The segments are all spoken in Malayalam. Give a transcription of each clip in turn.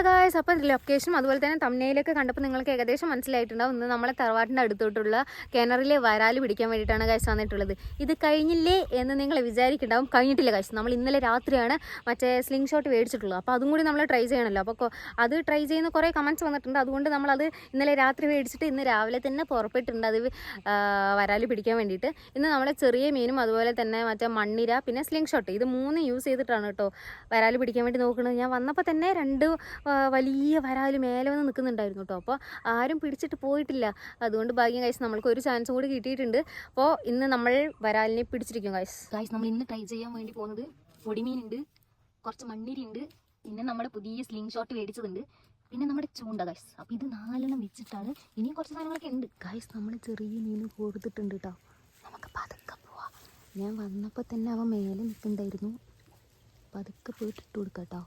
ഗായ്സ്, അപ്പം ലൊക്കേഷനും അതുപോലെ തന്നെ തമ്മിലൊക്കെ കണ്ടപ്പോൾ നിങ്ങൾക്ക് ഏകദേശം മനസ്സിലായിട്ടുണ്ടാവും. ഇന്ന് നമ്മളെ തറവാട്ടിൻ്റെ അടുത്തോട്ടുള്ള കിണറിലെ വരാൽ പിടിക്കാൻ വേണ്ടിയിട്ടാണ് ഗായ്സ് വന്നിട്ടുള്ളത്. ഇത് കഴിഞ്ഞില്ലേ എന്ന് നിങ്ങൾ വിചാരിക്കുന്നുണ്ടാവും. കഴിഞ്ഞിട്ടില്ല ഗായ്സ്. നമ്മൾ ഇന്നലെ രാത്രിയാണ് മറ്റേ സ്ലിംഗ് ഷോട്ട് മേടിച്ചിട്ടുള്ളത്. അപ്പോൾ അതും കൂടി നമ്മൾ ട്രൈ ചെയ്യണമല്ലോ. അപ്പോൾ അത് ട്രൈ ചെയ്യുന്ന കുറേ കമൻറ്റ്സ് വന്നിട്ടുണ്ട്. അതുകൊണ്ട് നമ്മളത് ഇന്നലെ രാത്രി മേടിച്ചിട്ട് ഇന്ന് രാവിലെ തന്നെ പുറപ്പെട്ടിട്ടുണ്ട് അത് വരാൽ പിടിക്കാൻ വേണ്ടിയിട്ട്. ഇന്ന് നമ്മുടെ ചെറിയ മീനും അതുപോലെ തന്നെ മറ്റേ മണ്ണിര പിന്നെ സ്ലിംഗ് ഷോട്ട് ഇത് 3 യൂസ് ചെയ്തിട്ടാണ് കേട്ടോ വരാൽ പിടിക്കാൻ വേണ്ടി നോക്കുന്നത്. ഞാൻ വന്നപ്പോൾ തന്നെ 2 വലിയ വരാൽ മേലെ വന്ന് നിൽക്കുന്നുണ്ടായിരുന്നു കേട്ടോ. അപ്പോൾ ആരും പിടിച്ചിട്ട് പോയിട്ടില്ല. അതുകൊണ്ട് ഭാഗ്യം ഗൈസ്, നമ്മൾക്ക് ഒരു ചാൻസ് കൂടി കിട്ടിയിട്ടുണ്ട്. അപ്പോൾ ഇന്ന് നമ്മൾ വരാലിനെ പിടിച്ചിരിക്കും ഗൈസ്. നമ്മൾ ഇന്ന് ട്രൈ ചെയ്യാൻ വേണ്ടി പോകുന്നത് പൊടിമീനുണ്ട്, കുറച്ച് മണ്ണിരിയുണ്ട്, പിന്നെ നമ്മുടെ പുതിയ സ്ലിംഗ് ഷോട്ട് മേടിച്ചതുണ്ട്, പിന്നെ നമ്മുടെ ചൂണ്ട ഗൈസ്. അപ്പോൾ ഇത് 4 വെച്ചിട്ടാണ്. ഇനിയും കുറച്ച് സാധനങ്ങളൊക്കെ ഉണ്ട് ഗൈസ്. നമ്മൾ ചെറിയ മീൻ കൊടുത്തിട്ടുണ്ട് കേട്ടോ. നമുക്ക് പതുക്കെ പോവാം. ഞാൻ വന്നപ്പോൾ തന്നെ അവൻ മേലെ നിൽക്കുന്നുണ്ടായിരുന്നു. പതുക്കെ പോയിട്ട് ഇട്ട് കൊടുക്കാം കേട്ടോ.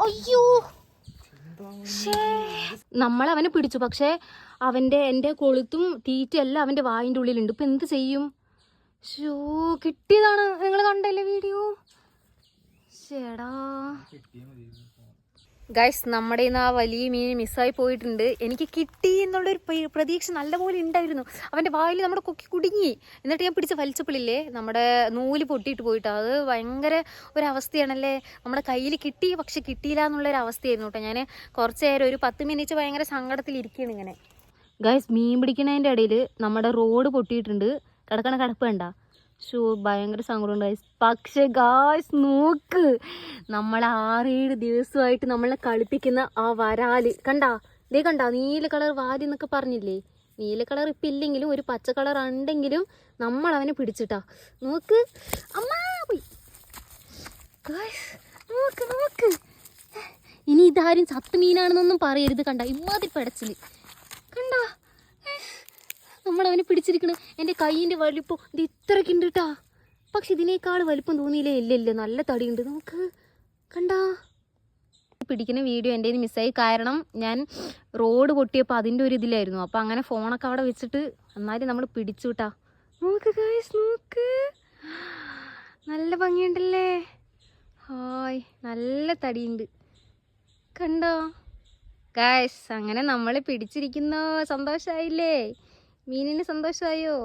അയ്യോ, നമ്മളവനെ പിടിച്ചു. പക്ഷേ എൻ്റെ കൊളുത്തും തീറ്റയെല്ലാം അവൻ്റെ വായിൻ്റെ ഉള്ളിലുണ്ട്. ഇപ്പം എന്ത് ചെയ്യും? ഷോ, കിട്ടിയതാണ്. നിങ്ങൾ കണ്ടല്ലേ വീഡിയോ? ചേടാ ഗൈസ്, നമ്മുടെ ഇന്ന് ആ വലിയ മീൻ മിസ്സായി പോയിട്ടുണ്ട്. എനിക്ക് കിട്ടി എന്നുള്ളൊരു പ്രതീക്ഷ നല്ലപോലെ ഉണ്ടായിരുന്നു. അവൻ്റെ വായിൽ നമ്മുടെ കൊക്കി കുടുങ്ങി. എന്നിട്ട് ഞാൻ പിടിച്ച് വലിച്ചപ്പോഴില്ലേ നമ്മുടെ നൂല് പൊട്ടിയിട്ട് പോയിട്ട് അത് ഭയങ്കര ഒരവസ്ഥയാണല്ലേ. നമ്മുടെ കയ്യിൽ കിട്ടി പക്ഷെ കിട്ടിയില്ല എന്നുള്ളൊരവസ്ഥയായിരുന്നു കേട്ടോ. ഞാൻ കുറച്ച് നേരം ഒരു 10 മിനിറ്റ് ഭയങ്കര സങ്കടത്തിലിരിക്കുകയാണ് ഇങ്ങനെ. ഗൈസ്, മീൻ പിടിക്കുന്നതിൻ്റെ ഇടയിൽ നമ്മുടെ റോഡ് പൊട്ടിയിട്ടുണ്ട്. കിടപ്പ് വേണ്ട. ഷോ, ഭയങ്കര സങ്കടമുണ്ട് ഗൈസ്. പക്ഷേ ഗൈസ് നോക്ക്, നമ്മൾ 6-7 ദിവസമായിട്ട് നമ്മളെ കളിപ്പിക്കുന്ന ആ വരാല് കണ്ടാ? നീല കളർ വാല് എന്നൊക്കെ പറഞ്ഞില്ലേ? നീല കളർ ഇപ്പം ഇല്ലെങ്കിലും ഒരു പച്ച കളർ ഉണ്ടെങ്കിലും നമ്മൾ അവനെ പിടിച്ചിട്ടാ. നോക്ക് അമ്മാ പോയി. ഗൈസ് നോക്ക്. ഇനി ഇതാരും ചത്ത മീനാണെന്നൊന്നും പറയരുത്. കണ്ട ഇമാതിരി പെടച്ചില് കണ്ടാ? നമ്മളവനെ പിടിച്ചിരിക്കണ്. എൻ്റെ കൈയിൻ്റെ വലിപ്പം ഇത് ഇത്രയ്ക്ക് ഉണ്ട് കേട്ടാ. പക്ഷെ ഇതിനേക്കാൾ വലിപ്പം തോന്നിയില്ലേ? ഇല്ല, നല്ല തടിയുണ്ട്. നമുക്ക് കണ്ടാ? പിടിക്കുന്ന വീഡിയോ എൻ്റെ കയ്യിൽ മിസ്സായി. കാരണം ഞാൻ റോഡ് പൊട്ടിയപ്പോൾ അതിൻ്റെ ഒരു ഇതിലായിരുന്നു. അപ്പോൾ അങ്ങനെ ഫോണൊക്കെ അവിടെ വെച്ചിട്ട് എന്നാലും നമ്മൾ പിടിച്ചു കേട്ടാ. നോക്ക് ഗൈസ്, നോക്ക്, നല്ല ഭംഗിയുണ്ടല്ലേ? ഹായ്, നല്ല തടിയുണ്ട് കണ്ടോ ഗൈസ്? അങ്ങനെ നമ്മൾ പിടിച്ചിരിക്കുന്നു. സന്തോഷമായില്ലേ? മീനിന് സന്തോഷമായോ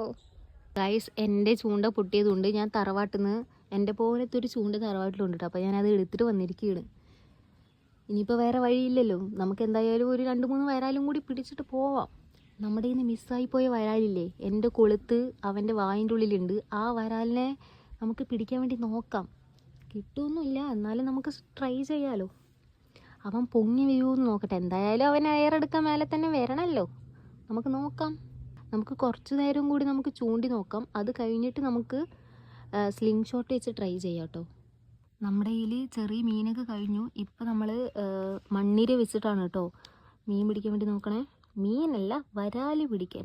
ഗൈസ്? എൻ്റെ ചൂണ്ട പൊട്ടിയതുകൊണ്ട് ഞാൻ തറവാട്ടിൽ നിന്ന് എൻ്റെ പോലത്തെ ഒരു ചൂണ്ട തറവാട്ടിലുണ്ട് കേട്ടോ. അപ്പോൾ ഞാനത് എടുത്തിട്ട് വന്നിരിക്കുകയാണ്. ഇനിയിപ്പോൾ വേറെ വഴിയില്ലല്ലോ. നമുക്ക് എന്തായാലും ഒരു 2-3 വരാലും കൂടി പിടിച്ചിട്ട് പോവാം. നമ്മുടെ ഇന്ന് മിസ്സായി പോയ വരാലില്ലേ, എൻ്റെ കൊളുത്ത് അവൻ്റെ വായിൻ്റെ ഉള്ളിലുണ്ട്. ആ വരാലിനെ നമുക്ക് പിടിക്കാൻ വേണ്ടി നോക്കാം. കിട്ടുമൊന്നുമില്ല, എന്നാലും നമുക്ക് ട്രൈ ചെയ്യാമല്ലോ. അവൻ പൊങ്ങി വരുമോയെന്ന് നോക്കട്ടെ. എന്തായാലും അവൻ എയറെടുക്കാൻ മേലെ തന്നെ വരണമല്ലോ. നമുക്ക് നോക്കാം. നമുക്ക് കുറച്ച് നേരം കൂടി നമുക്ക് ചൂണ്ടി നോക്കാം. അത് കഴിഞ്ഞിട്ട് നമുക്ക് സ്ലിംഗ് ഷോട്ട് വെച്ച് ട്രൈ ചെയ്യാം കേട്ടോ. നമ്മുടെ കയ്യിൽ ചെറിയ മീനൊക്കെ കഴിഞ്ഞു. ഇപ്പം നമ്മൾ മണ്ണിര വെച്ചിട്ടാണ് കേട്ടോ മീൻ പിടിക്കാൻ വേണ്ടി നോക്കണേ. മീനല്ല, വരാല് പിടിക്കാൻ.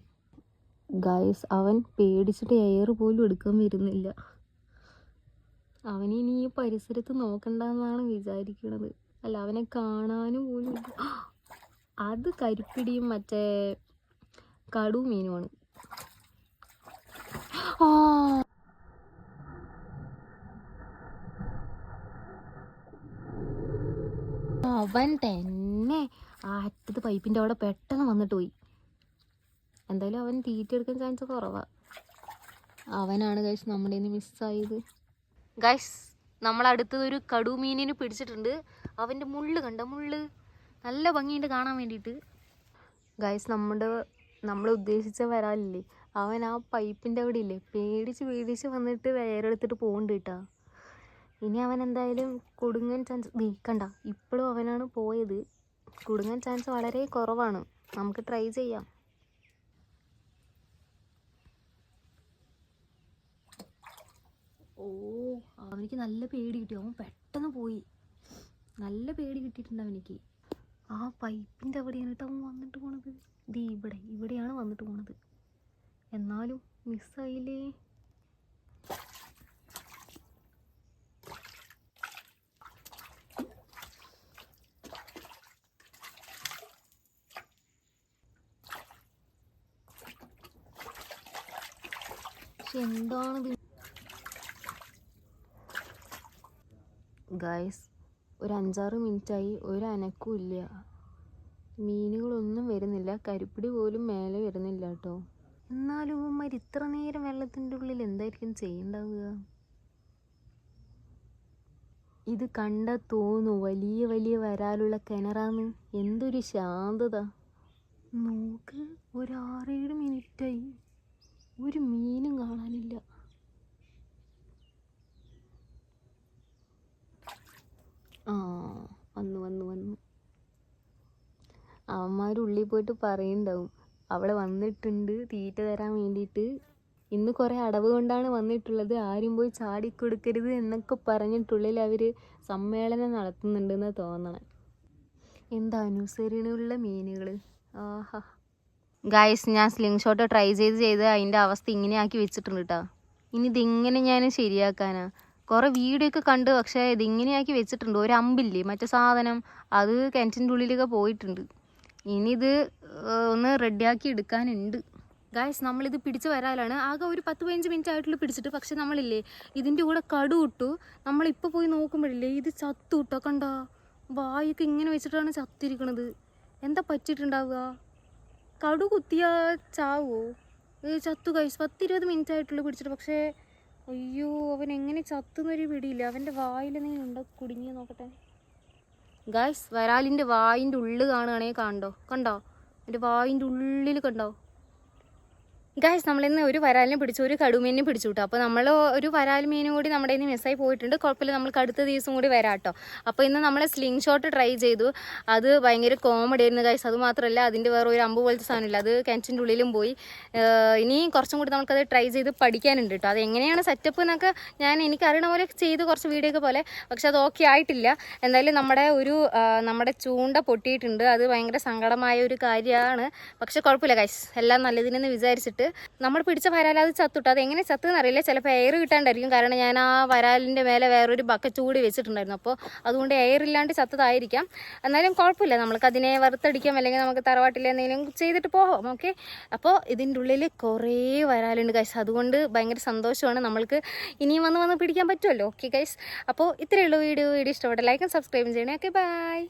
ഗൈസ്, അവൻ പേടിച്ചിട്ട് എയർ പോലും എടുക്കാൻ വരുന്നില്ല. അവനിനി ഈ പരിസരത്ത് നോക്കണ്ടെന്നാണ് വിചാരിക്കുന്നത്. അല്ല, അവനെ കാണാനും പോലും. അത് കരിപ്പിടിയും മറ്റേ കടു മീനുമാണ്. അവൻ തന്നെ ആ അറ്റത്ത് പൈപ്പിൻ്റെ അവിടെ പെട്ടെന്ന് വന്നിട്ട് പോയി. എന്തായാലും അവൻ തീറ്റ എടുക്കാൻ ചാൻസ് കുറവാണ്. അവനാണ് ഗൈസ് നമ്മുടെ നിന്ന് മിസ്സായത്. ഗൈസ്, നമ്മളടുത്തതൊരു കടുമീനിന് പിടിച്ചിട്ടുണ്ട്. അവൻ്റെ മുള്ള് കണ്ട? മുള്ള് നല്ല ഭംഗിയുണ്ട് കാണാൻ വേണ്ടിയിട്ട്. ഗൈസ്, നമ്മൾ ഉദ്ദേശിച്ച വരാലില്ലേ അവൻ ആ പൈപ്പിൻ്റെ അവിടെ ഇല്ലേ പേടിച്ച് വന്നിട്ട് വേറെടുത്തിട്ട് പോകുന്നുണ്ട് കേട്ടാ. ഇനി അവൻ എന്തായാലും കുടുങ്ങാൻ ചാൻസ് കണ്ട ഇപ്പോഴും അവനാണ് പോയത്. കുടുങ്ങാൻ ചാൻസ് വളരെ കുറവാണ്. നമുക്ക് ട്രൈ ചെയ്യാം. ഓ അവനിക്ക് നല്ല പേടി കിട്ടി. അവൻ പെട്ടെന്ന് പോയി. നല്ല പേടി കിട്ടിയിട്ടുണ്ട് അവനിക്ക്. ആ പൈപ്പിൻ്റെ അവിടെയാണ് കേട്ടോ അവൻ വന്നിട്ട് പോണത്. ഇവിടെയാണ് വന്നിട്ട് പോണത്. എന്നാലും മിസ്സായില്ലേ. പക്ഷെ എന്താണിത് ഗൈസ്, ഒരു 5-6 മിനിറ്റായി ഒരു അനക്കവും ഇല്ല. മീനുകളൊന്നും വരുന്നില്ല. കരിപ്പിടി പോലും മേലെ വരുന്നില്ല കേട്ടോ. എന്നാലും ഇവന്മാർ ഇത്ര നേരം വെള്ളത്തിൻ്റെ ഉള്ളിൽ എന്തായിരിക്കും ചെയ്യണ്ടാവുക? ഇത് കണ്ട തോന്നു വലിയ വരാലുള്ള കിണറാന്ന്. എന്തൊരു ശാന്തത നോക്ക്. ഒരു 6-7 മിനിറ്റായി ഒരു മീനും കാണാനില്ല. ആ വന്നു. അവന്മാരുള്ളിൽ പോയിട്ട് പറയുന്നുണ്ടാവും അവളെ വന്നിട്ടുണ്ട് തീറ്റ തരാൻ വേണ്ടിയിട്ട്. ഇന്ന് കുറേ അടവ് കൊണ്ടാണ് വന്നിട്ടുള്ളത്. ആരും പോയി ചാടിക്കൊടുക്കരുത് എന്നൊക്കെ പറഞ്ഞിട്ടുള്ളിൽ അവർ സമ്മേളനം നടത്തുന്നുണ്ടെന്ന് തോന്നണേ. എന്താ അനുസരണയുള്ള മീനുകൾ. ആഹാ ഗായ്സ്, ഞാൻ സ്ലിംഗ് ഷോട്ട് ട്രൈ ചെയ്ത് അതിൻ്റെ അവസ്ഥ ഇങ്ങനെ ആക്കി വെച്ചിട്ടുണ്ട് കേട്ടോ. ഇനി ഇതിങ്ങനെ ഞാൻ ശരിയാക്കാനാ. കുറേ വീഡിയോ ഒക്കെ കണ്ട്, പക്ഷേ ഇതിങ്ങനെയാക്കി വെച്ചിട്ടുണ്ട്. ഒരു അമ്പില്ലേ മറ്റേ സാധനം, അത് കിണറ്റിൻ്റെ ഉള്ളിലൊക്കെ പോയിട്ടുണ്ട്. ഇനി ഇത് ഒന്ന് റെഡിയാക്കി എടുക്കാനുണ്ട്. ഗായ്സ്, നമ്മളിത് പിടിച്ച് വരാലാണ്. ആകെ ഒരു 10-15 മിനിറ്റ് ആയിട്ടുള്ള പിടിച്ചിട്ട്. പക്ഷെ നമ്മളില്ലേ ഇതിൻ്റെ കൂടെ കടു ഇട്ടു. നമ്മളിപ്പോൾ പോയി നോക്കുമ്പോഴില്ലേ ഇത് ചത്തു ഇട്ടോ. കണ്ടോ, വായൊക്കെ ഇങ്ങനെ വെച്ചിട്ടാണ് ചത്തിരിക്കണത്. എന്താ പറ്റിയിട്ടുണ്ടാവുക? കടു കുത്തിയാ ചാവോ? ചത്തു ഗൈസ്. 10-20 മിനിറ്റ് ആയിട്ടുള്ളൂ പിടിച്ചിട്ട്. പക്ഷേ അയ്യോ, അവൻ എങ്ങനെ ചത്തുന്നൊരു പിടിയില്ല. അവൻ്റെ വായിൽ നീ ഉണ്ടോ കുടുങ്ങിയ നോക്കട്ടെ. ഗൈസ്, വരാലിൻ്റെ വായിൻ്റെ ഉള്ളിൽ കാണുകയാണെങ്കിൽ കണ്ടോ എൻ്റെ വായിൻ്റെ ഉള്ളിൽ കണ്ടോ. ഗൈസ്, നമ്മളിന്ന് ഒരു വരാലിനെ പിടിച്ചു, ഒരു കടുമീനെ പിടിച്ചു കേട്ടോ. അപ്പോൾ നമ്മൾ ഒരു വരാൽ മീനും കൂടി നമ്മുടെ കയ്യിൽ നിന്ന് മിസ്സായി പോയിട്ടുണ്ട്. കുഴപ്പമില്ല, നമ്മൾക്ക് അടുത്ത ദിവസം കൂടി വരാം കേട്ടോ. അപ്പോൾ ഇന്ന് നമ്മൾ സ്ലിംഗ് ഷോട്ട് ട്രൈ ചെയ്തു. അത് ഭയങ്കര കോമഡി ആയിരുന്നു ഗൈസ്. അത് മാത്രമല്ല അതിൻ്റെ വേറെ ഒരു അമ്പ് പോലത്തെ സാധനമില്ല, അത് കിണറ്റിൻ്റെ ഉള്ളിലും പോയി. ഇനി കുറച്ചും കൂടി നമുക്കത് ട്രൈ ചെയ്ത് പഠിക്കാനുണ്ട് കേട്ടോ. അത് എങ്ങനെയാണ് സെറ്റപ്പ് എന്നൊക്കെ എനിക്ക് അറിയണ പോലെ ചെയ്ത് കുറച്ച് വീഡിയോ ഒക്കെ പോലെ. പക്ഷെ അത് ഓക്കെ ആയിട്ടില്ല. എന്തായാലും നമ്മുടെ ചൂണ്ട പൊട്ടിയിട്ടുണ്ട്. അത് ഭയങ്കര സങ്കടമായ ഒരു കാര്യമാണ്. പക്ഷെ കുഴപ്പമില്ല ഗൈസ്, എല്ലാം നല്ലതിനെന്ന് വിചാരിച്ചിട്ട് നമ്മൾ പിടിച്ച വരാൽ അത് ചത്തുട്ടോ. അത് എങ്ങനെ ചത്തുന്ന് അറിയില്ല. ചിലപ്പോൾ എയർ കിട്ടാണ്ടായിരിക്കും. കാരണം ഞാൻ ആ വരാലിൻ്റെ മേലെ വേറൊരു ബക്കറ്റ് കൂടി വെച്ചിട്ടുണ്ടായിരുന്നു. അപ്പോൾ അതുകൊണ്ട് എയർ ഇല്ലാണ്ട് ചത്തതായിരിക്കാം. എന്നാലും കുഴപ്പമില്ല, നമുക്ക് അതിനെ വറുത്തടിക്കാം, അല്ലെങ്കിൽ നമുക്ക് തറവാട്ടിൽ എന്തെങ്കിലും ചെയ്തിട്ട് പോകാം. ഓക്കെ, അപ്പോൾ ഇതിൻ്റെ ഉള്ളിൽ കുറേ വരാലുണ്ട് ഗൈസ്. അതുകൊണ്ട് ഭയങ്കര സന്തോഷമാണ്. നമ്മൾക്ക് ഇനിയും വന്ന് പിടിക്കാൻ പറ്റുമല്ലോ. ഓക്കെ ഗൈസ്, അപ്പോൾ ഇത്രയേ ഉള്ളൂ വീഡിയോ ഇഷ്ടപ്പെട്ട ലൈക്കും സബ്സ്ക്രൈബും ചെയ്യണേ. Okay, by.